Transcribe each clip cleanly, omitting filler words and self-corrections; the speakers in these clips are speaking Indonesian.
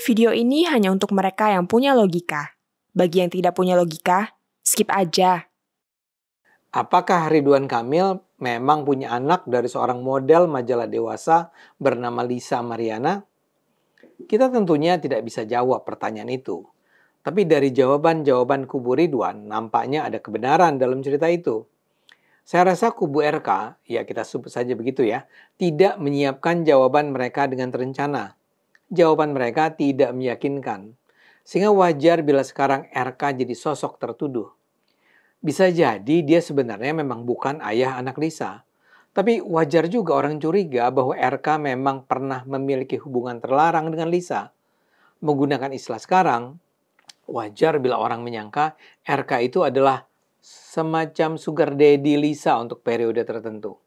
Video ini hanya untuk mereka yang punya logika. Bagi yang tidak punya logika, skip aja. Apakah Ridwan Kamil memang punya anak dari seorang model majalah dewasa bernama Lisa Mariana? Kita tentunya tidak bisa jawab pertanyaan itu. Tapi dari jawaban-jawaban kubu Ridwan, nampaknya ada kebenaran dalam cerita itu. Saya rasa kubu RK, ya kita sebut saja begitu ya, tidak menyiapkan jawaban mereka dengan terencana. Jawaban mereka tidak meyakinkan. Sehingga wajar bila sekarang RK jadi sosok tertuduh. Bisa jadi dia sebenarnya memang bukan ayah anak Lisa. Tapi wajar juga orang curiga bahwa RK memang pernah memiliki hubungan terlarang dengan Lisa. Menggunakan istilah sekarang, wajar bila orang menyangka RK itu adalah semacam sugar daddy Lisa untuk periode tertentu.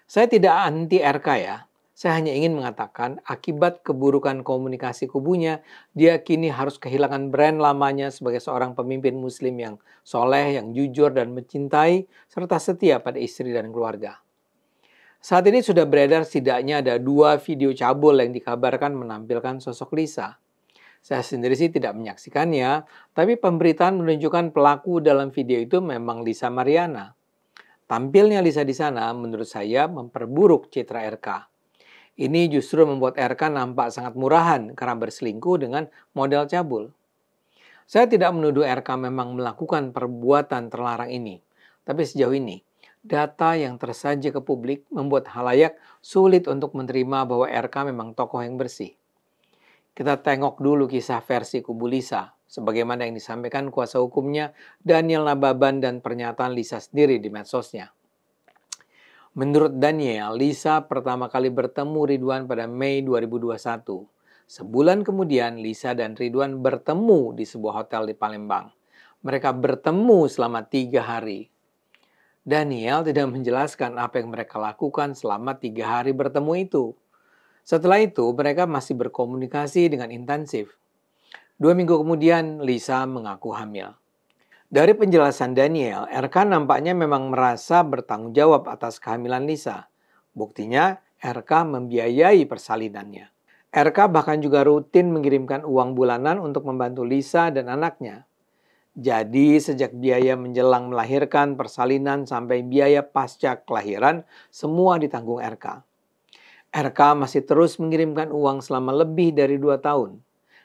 Saya tidak anti RK ya. Saya hanya ingin mengatakan akibat keburukan komunikasi kubunya, dia kini harus kehilangan brand lamanya sebagai seorang pemimpin muslim yang soleh, yang jujur dan mencintai, serta setia pada istri dan keluarga. Saat ini sudah beredar setidaknya ada 2 video cabul yang dikabarkan menampilkan sosok Lisa. Saya sendiri sih tidak menyaksikannya, tapi pemberitaan menunjukkan pelaku dalam video itu memang Lisa Mariana. Tampilnya Lisa di sana menurut saya memperburuk citra RK. Ini justru membuat RK nampak sangat murahan karena berselingkuh dengan model cabul. Saya tidak menuduh RK memang melakukan perbuatan terlarang ini. Tapi sejauh ini, data yang tersaji ke publik membuat halayak sulit untuk menerima bahwa RK memang tokoh yang bersih. Kita tengok dulu kisah versi kubu Lisa, sebagaimana yang disampaikan kuasa hukumnya Daniel Nababan dan pernyataan Lisa sendiri di medsosnya. Menurut Daniel, Lisa pertama kali bertemu Ridwan pada Mei 2021. Sebulan kemudian, Lisa dan Ridwan bertemu di sebuah hotel di Palembang. Mereka bertemu selama 3 hari. Daniel tidak menjelaskan apa yang mereka lakukan selama 3 hari bertemu itu. Setelah itu, mereka masih berkomunikasi dengan intensif. 2 minggu kemudian, Lisa mengaku hamil. Dari penjelasan Daniel, RK nampaknya memang merasa bertanggung jawab atas kehamilan Lisa. Buktinya, RK membiayai persalinannya. RK bahkan juga rutin mengirimkan uang bulanan untuk membantu Lisa dan anaknya. Jadi, sejak biaya menjelang melahirkan, persalinan, sampai biaya pasca kelahiran, semua ditanggung RK. RK masih terus mengirimkan uang selama lebih dari 2 tahun.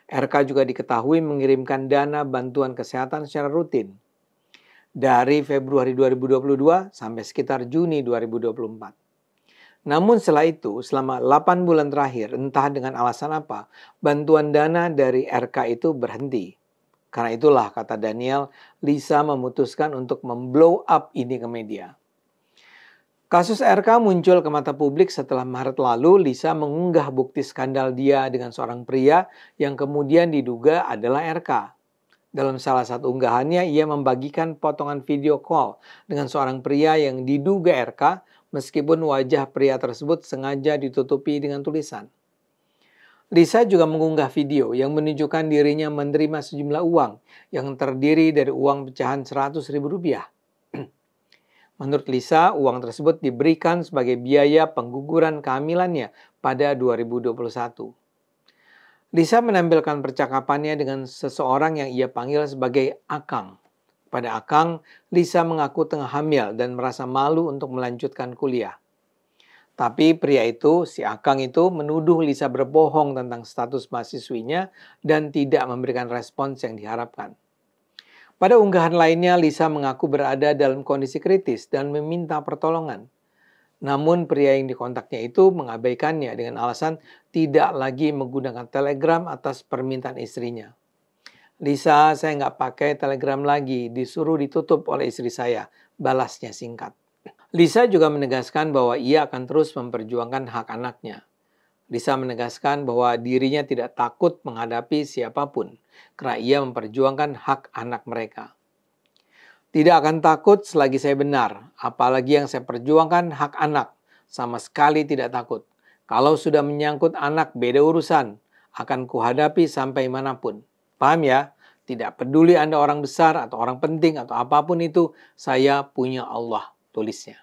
RK juga diketahui mengirimkan dana bantuan kesehatan secara rutin dari Februari 2022 sampai sekitar Juni 2024. Namun setelah itu, selama 8 bulan terakhir, entah dengan alasan apa, bantuan dana dari RK itu berhenti. Karena itulah, kata Daniel, Lisa memutuskan untuk memblow up ini ke media. Kasus RK muncul ke mata publik setelah Maret lalu Lisa mengunggah bukti skandal dia dengan seorang pria yang kemudian diduga adalah RK. Dalam salah satu unggahannya, ia membagikan potongan video call dengan seorang pria yang diduga RK, meskipun wajah pria tersebut sengaja ditutupi dengan tulisan. Lisa juga mengunggah video yang menunjukkan dirinya menerima sejumlah uang yang terdiri dari uang pecahan Rp100.000. Menurut Lisa, uang tersebut diberikan sebagai biaya pengguguran kehamilannya pada 2021. Lisa menampilkan percakapannya dengan seseorang yang ia panggil sebagai Akang. Pada Akang, Lisa mengaku tengah hamil dan merasa malu untuk melanjutkan kuliah. Tapi pria itu, si Akang itu menuduh Lisa berbohong tentang status mahasiswinya dan tidak memberikan respons yang diharapkan. Pada unggahan lainnya, Lisa mengaku berada dalam kondisi kritis dan meminta pertolongan. Namun pria yang dikontaknya itu mengabaikannya dengan alasan tidak lagi menggunakan Telegram atas permintaan istrinya. Lisa, saya nggak pakai Telegram lagi, disuruh ditutup oleh istri saya, balasnya singkat. Lisa juga menegaskan bahwa ia akan terus memperjuangkan hak anaknya. Lisa menegaskan bahwa dirinya tidak takut menghadapi siapapun karena ia memperjuangkan hak anak mereka. Tidak akan takut selagi saya benar, apalagi yang saya perjuangkan hak anak. Sama sekali tidak takut. Kalau sudah menyangkut anak beda urusan, akan kuhadapi sampai manapun. Paham ya? Tidak peduli Anda orang besar atau orang penting atau apapun itu, saya punya Allah, tulisnya.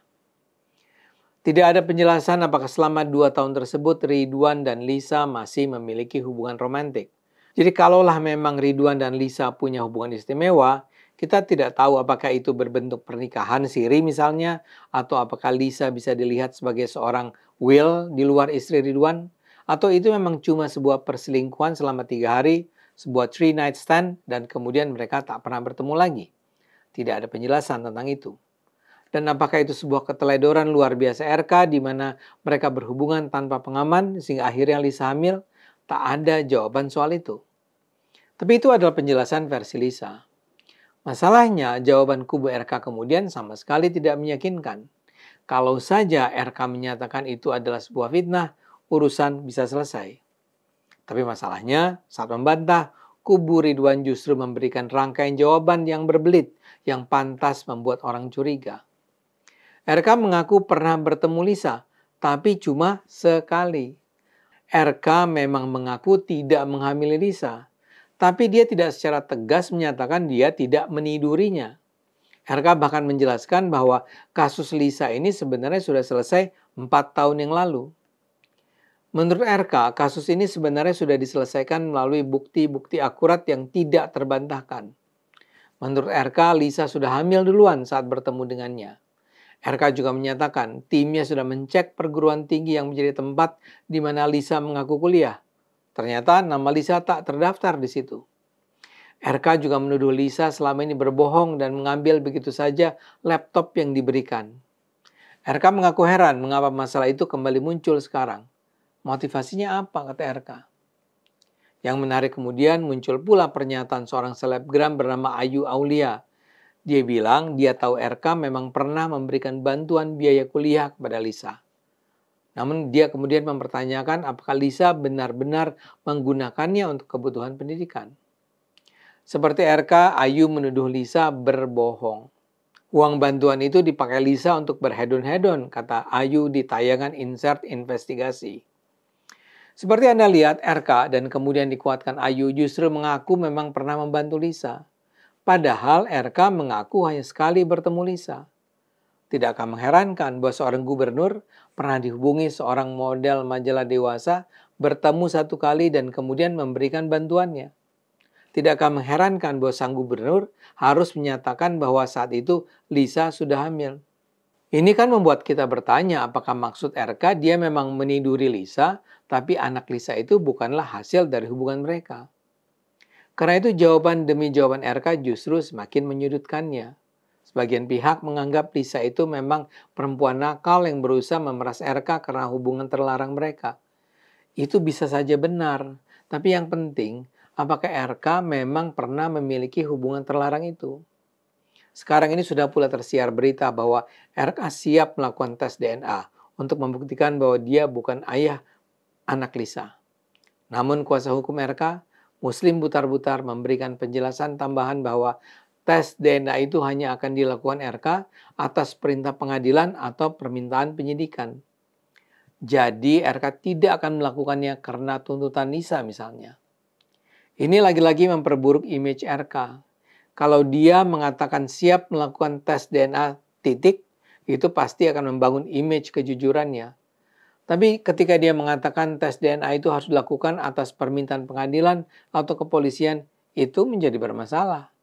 Tidak ada penjelasan apakah selama 2 tahun tersebut Ridwan dan Lisa masih memiliki hubungan romantik. Jadi kalaulah memang Ridwan dan Lisa punya hubungan istimewa, kita tidak tahu apakah itu berbentuk pernikahan siri misalnya, atau apakah Lisa bisa dilihat sebagai seorang Will di luar istri Ridwan, atau itu memang cuma sebuah perselingkuhan selama 3 hari, sebuah 3-night stand, dan kemudian mereka tak pernah bertemu lagi. Tidak ada penjelasan tentang itu. Dan apakah itu sebuah keteledoran luar biasa RK di mana mereka berhubungan tanpa pengaman sehingga akhirnya Lisa hamil? Tak ada jawaban soal itu. Tapi itu adalah penjelasan versi Lisa. Masalahnya, jawaban kubu RK kemudian sama sekali tidak meyakinkan. Kalau saja RK menyatakan itu adalah sebuah fitnah, urusan bisa selesai. Tapi masalahnya, saat membantah, kubu Ridwan justru memberikan rangkaian jawaban yang berbelit, yang pantas membuat orang curiga. RK mengaku pernah bertemu Lisa, tapi cuma sekali. RK memang mengaku tidak menghamili Lisa, tapi dia tidak secara tegas menyatakan dia tidak menidurinya. RK bahkan menjelaskan bahwa kasus Lisa ini sebenarnya sudah selesai 4 tahun yang lalu. Menurut RK, kasus ini sebenarnya sudah diselesaikan melalui bukti-bukti akurat yang tidak terbantahkan. Menurut RK, Lisa sudah hamil duluan saat bertemu dengannya. RK juga menyatakan timnya sudah mencek perguruan tinggi yang menjadi tempat di mana Lisa mengaku kuliah. Ternyata nama Lisa tak terdaftar di situ. RK juga menuduh Lisa selama ini berbohong dan mengambil begitu saja laptop yang diberikan. RK mengaku heran mengapa masalah itu kembali muncul sekarang. Motivasinya apa, kata RK? Yang menarik kemudian muncul pula pernyataan seorang selebgram bernama Ayu Aulia. Dia bilang dia tahu RK memang pernah memberikan bantuan biaya kuliah kepada Lisa. Namun dia kemudian mempertanyakan apakah Lisa benar-benar menggunakannya untuk kebutuhan pendidikan. Seperti RK, Ayu menuduh Lisa berbohong. Uang bantuan itu dipakai Lisa untuk berhedon-hedon, kata Ayu di tayangan insert investigasi. Seperti Anda lihat, RK dan kemudian dikuatkan Ayu justru mengaku memang pernah membantu Lisa. Padahal RK mengaku hanya sekali bertemu Lisa. Tidakkah mengherankan bahwa seorang gubernur pernah dihubungi seorang model majalah dewasa, bertemu 1 kali dan kemudian memberikan bantuannya? Tidakkah mengherankan bahwa sang gubernur harus menyatakan bahwa saat itu Lisa sudah hamil? Ini kan membuat kita bertanya apakah maksud RK dia memang meniduri Lisa, tapi anak Lisa itu bukanlah hasil dari hubungan mereka. Karena itu jawaban demi jawaban RK justru semakin menyudutkannya. Sebagian pihak menganggap Lisa itu memang perempuan nakal yang berusaha memeras RK karena hubungan terlarang mereka. Itu bisa saja benar, tapi yang penting, apakah RK memang pernah memiliki hubungan terlarang itu? Sekarang ini sudah pula tersiar berita bahwa RK siap melakukan tes DNA untuk membuktikan bahwa dia bukan ayah anak Lisa. Namun kuasa hukum RK, Muslim Butar-Butar, memberikan penjelasan tambahan bahwa tes DNA itu hanya akan dilakukan RK atas perintah pengadilan atau permintaan penyidikan. Jadi RK tidak akan melakukannya karena tuntutan Lisa misalnya. Ini lagi-lagi memperburuk image RK. Kalau dia mengatakan siap melakukan tes DNA itu pasti akan membangun image kejujurannya. Tapi ketika dia mengatakan tes DNA itu harus dilakukan atas permintaan pengadilan atau kepolisian, itu menjadi bermasalah.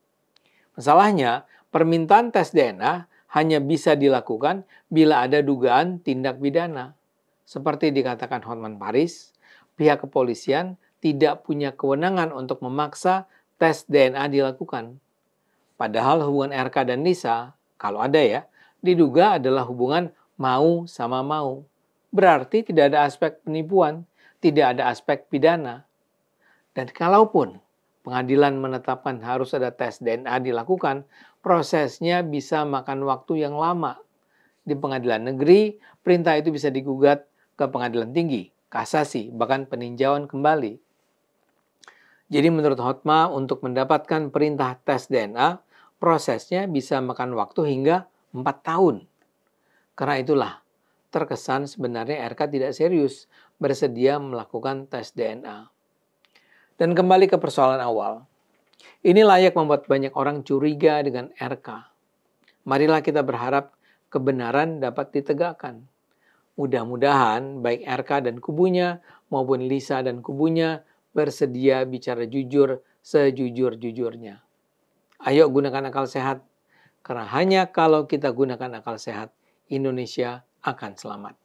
Masalahnya, permintaan tes DNA hanya bisa dilakukan bila ada dugaan tindak pidana. Seperti dikatakan Hotman Paris, pihak kepolisian tidak punya kewenangan untuk memaksa tes DNA dilakukan. Padahal hubungan RK dan Lisa, kalau ada ya, diduga adalah hubungan mau sama mau. Berarti tidak ada aspek penipuan, tidak ada aspek pidana. Dan kalaupun pengadilan menetapkan harus ada tes DNA dilakukan, prosesnya bisa makan waktu yang lama. Di pengadilan negeri, perintah itu bisa digugat ke pengadilan tinggi, kasasi, bahkan peninjauan kembali. Jadi menurut Hotma, untuk mendapatkan perintah tes DNA, prosesnya bisa makan waktu hingga 4 tahun. Karena itulah, terkesan sebenarnya RK tidak serius bersedia melakukan tes DNA. Dan kembali ke persoalan awal. Ini layak membuat banyak orang curiga dengan RK. Marilah kita berharap kebenaran dapat ditegakkan. Mudah-mudahan baik RK dan kubunya maupun Lisa dan kubunya bersedia bicara jujur sejujur-jujurnya. Ayo gunakan akal sehat, karena hanya kalau kita gunakan akal sehat, Indonesia akan selamat.